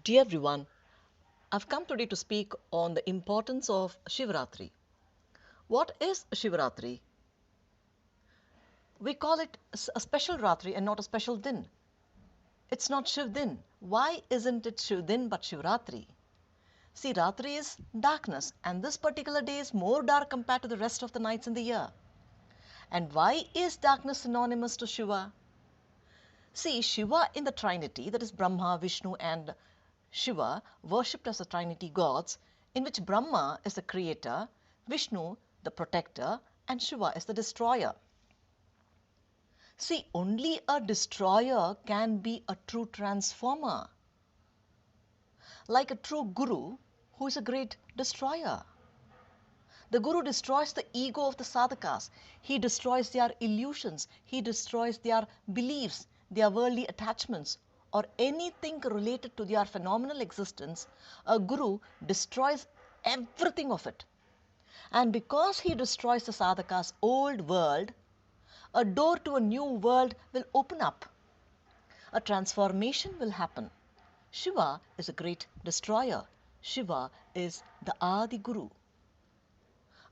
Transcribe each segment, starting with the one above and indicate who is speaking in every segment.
Speaker 1: Dear everyone, I've come today to speak on the importance of Shivaratri. What is Shivaratri? We call it a special Ratri and not a special Din. It's not Shiv Din. Why isn't it Shiv Din but Shivaratri? See, Ratri is darkness, and this particular day is more dark compared to the rest of the nights in the year. And why is darkness synonymous to Shiva? See, Shiva in the Trinity, that is Brahma, Vishnu, and Shiva, worshipped as the Trinity gods, in which Brahma is the creator, Vishnu the protector, and Shiva is the destroyer. See, only a destroyer can be a true transformer, like a true guru who is a great destroyer. The guru destroys the ego of the sadhakas. He destroys their illusions. He destroys their beliefs, their worldly attachments, or anything related to their phenomenal existence. A guru destroys everything of it. And because he destroys the sadhaka's old world, a door to a new world will open up. A transformation will happen. Shiva is a great destroyer. Shiva is the Adi Guru.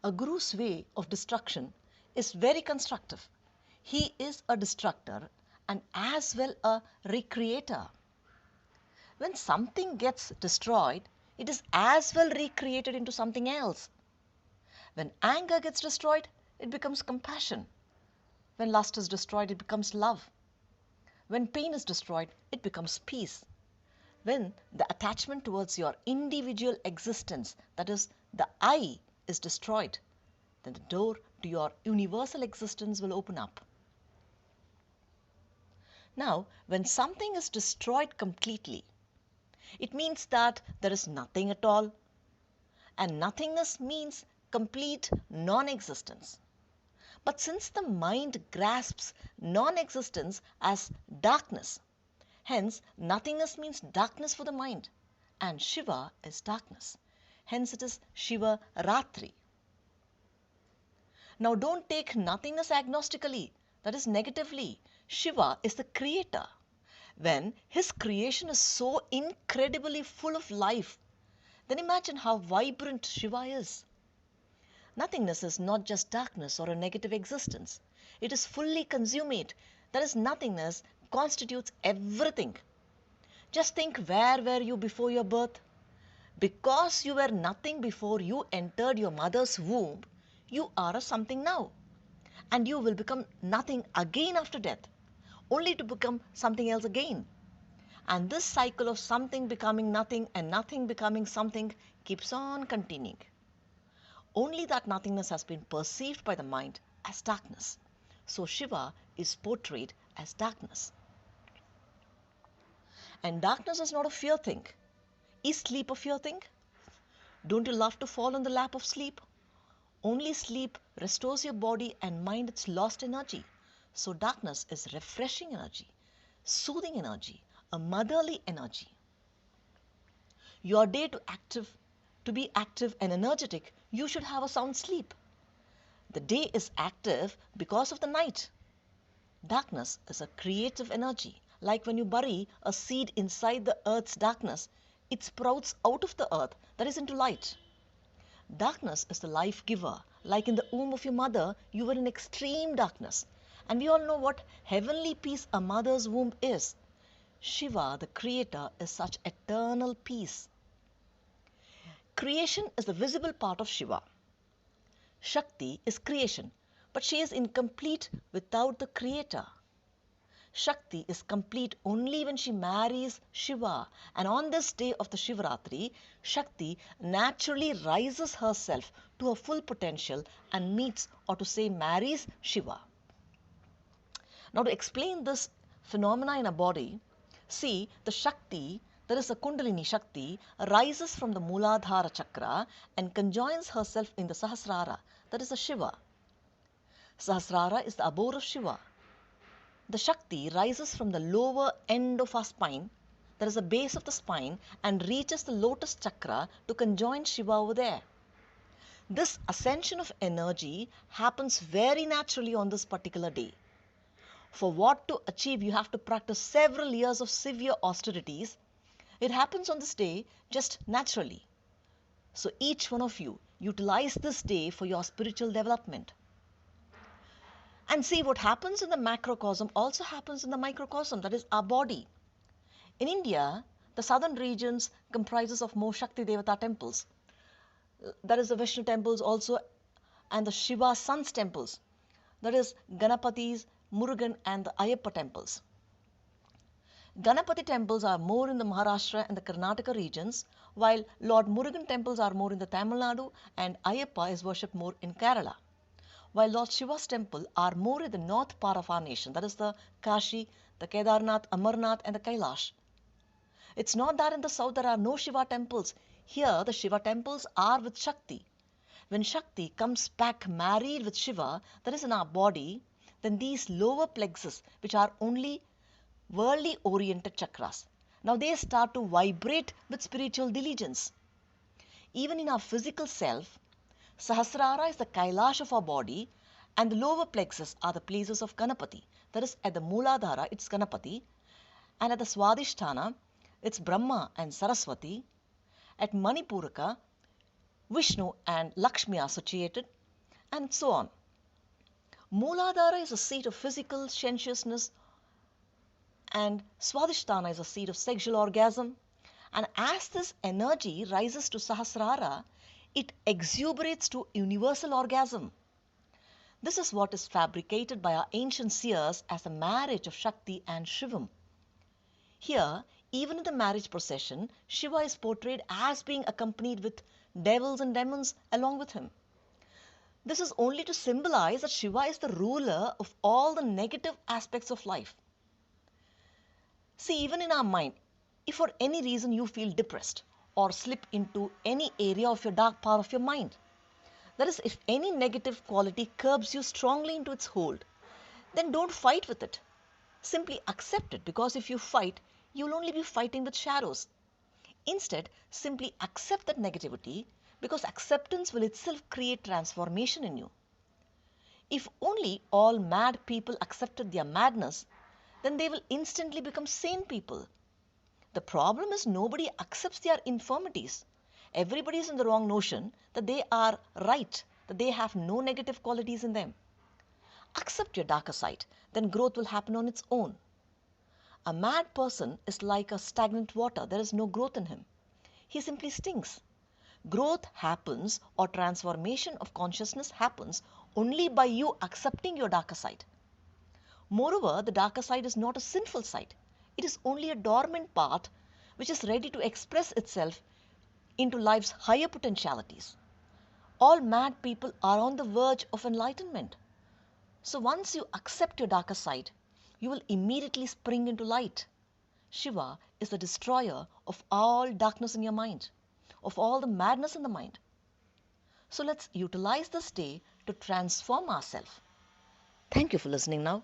Speaker 1: A guru's way of destruction is very constructive. He is a destructor and as well a recreator. When something gets destroyed, it is as well recreated into something else. When anger gets destroyed, it becomes compassion. When lust is destroyed, it becomes love. When pain is destroyed, it becomes peace. When the attachment towards your individual existence, that is, the I, is destroyed, then the door to your universal existence will open up. Now, when something is destroyed completely, it means that there is nothing at all. And nothingness means complete non-existence. But since the mind grasps non-existence as darkness, hence nothingness means darkness for the mind, and Shiva is darkness. Hence it is Shiva Ratri. Now don't take nothingness agnostically, that is negatively. Shiva is the creator. When his creation is so incredibly full of life, then imagine how vibrant Shiva is. Nothingness is not just darkness or a negative existence. It is fully consummate. That is, nothingness constitutes everything. Just think, where were you before your birth? Because you were nothing before you entered your mother's womb, you are a something now. And you will become nothing again after death, only to become something else again. And this cycle of something becoming nothing and nothing becoming something keeps on continuing. Only that nothingness has been perceived by the mind as darkness. So Shiva is portrayed as darkness. And darkness is not a fear thing. Is sleep a fear thing? Don't you love to fall on the lap of sleep? Only sleep restores your body and mind its lost energy. So darkness is refreshing energy, soothing energy, a motherly energy. Your day to be active and energetic, you should have a sound sleep. The day is active because of the night. Darkness is a creative energy. Like when you bury a seed inside the earth's darkness, it sprouts out of the earth, that is into light. Darkness is the life giver. Like in the womb of your mother, you were in extreme darkness. And we all know what heavenly peace a mother's womb is. Shiva, the creator, is such eternal peace. Creation is the visible part of Shiva. Shakti is creation, but she is incomplete without the creator. Shakti is complete only when she marries Shiva, and on this day of the Shivaratri, Shakti naturally rises herself to her full potential and meets, or to say marries, Shiva. Now to explain this phenomena in a body, see the Shakti, that is the Kundalini Shakti, rises from the Mooladhara chakra and conjoins herself in the Sahasrara, that is the Shiva. Sahasrara is the abode of Shiva. The Shakti rises from the lower end of our spine, that is the base of the spine, and reaches the lotus chakra to conjoin Shiva over there. This ascension of energy happens very naturally on this particular day. For what to achieve, you have to practice several years of severe austerities. It happens on this day just naturally. So each one of you utilize this day for your spiritual development. And see, what happens in the macrocosm also happens in the microcosm, that is our body. In India, the southern regions comprises of more Shakti Devata temples. That is the Vishnu temples also, and the Shiva sons temples. That is Ganapati's, Murugan and the Ayyappa temples. Ganapati temples are more in the Maharashtra and the Karnataka regions, while Lord Murugan temples are more in the Tamil Nadu and Ayyappa is worshipped more in Kerala. While Lord Shiva's temple are more in the north part of our nation, that is the Kashi, the Kedarnath, Amarnath and the Kailash. It's not that in the south there are no Shiva temples. Here the Shiva temples are with Shakti. When Shakti comes back married with Shiva, that is in our body, then these lower plexus, which are only worldly oriented chakras, now they start to vibrate with spiritual diligence. Even in our physical self, Sahasrara is the Kailash of our body and the lower plexus are the places of Ganapati. That is at the Mooladhara it's Ganapati and at the Swadhisthana it's Brahma and Saraswati. At Manipuraka, Vishnu and Lakshmi are situated and so on. Mooladhara is a seat of physical sensuousness and Swadhisthana is a seat of sexual orgasm. And as this energy rises to Sahasrara, it exuberates to universal orgasm. This is what is fabricated by our ancient seers as a marriage of Shakti and Shivam. Here, even in the marriage procession, Shiva is portrayed as being accompanied with devils and demons along with him. This is only to symbolize that Shiva is the ruler of all the negative aspects of life. See, even in our mind, if for any reason you feel depressed or slip into any area of your dark part of your mind, that is, if any negative quality curbs you strongly into its hold, then don't fight with it. Simply accept it, because if you fight, you will only be fighting with shadows. Instead, simply accept that negativity, because acceptance will itself create transformation in you. If only all mad people accepted their madness, then they will instantly become sane people. The problem is nobody accepts their infirmities. Everybody is in the wrong notion that they are right, that they have no negative qualities in them. Accept your darker side, then growth will happen on its own. A mad person is like a stagnant water, there is no growth in him. He simply stinks. Growth happens or transformation of consciousness happens only by you accepting your darker side. Moreover, the darker side is not a sinful side. It is only a dormant part which is ready to express itself into life's higher potentialities. All mad people are on the verge of enlightenment. So once you accept your darker side, you will immediately spring into light. Shiva is the destroyer of all darkness in your mind, of all the madness in the mind. So let's utilize this day to transform ourselves. Thank you for listening now.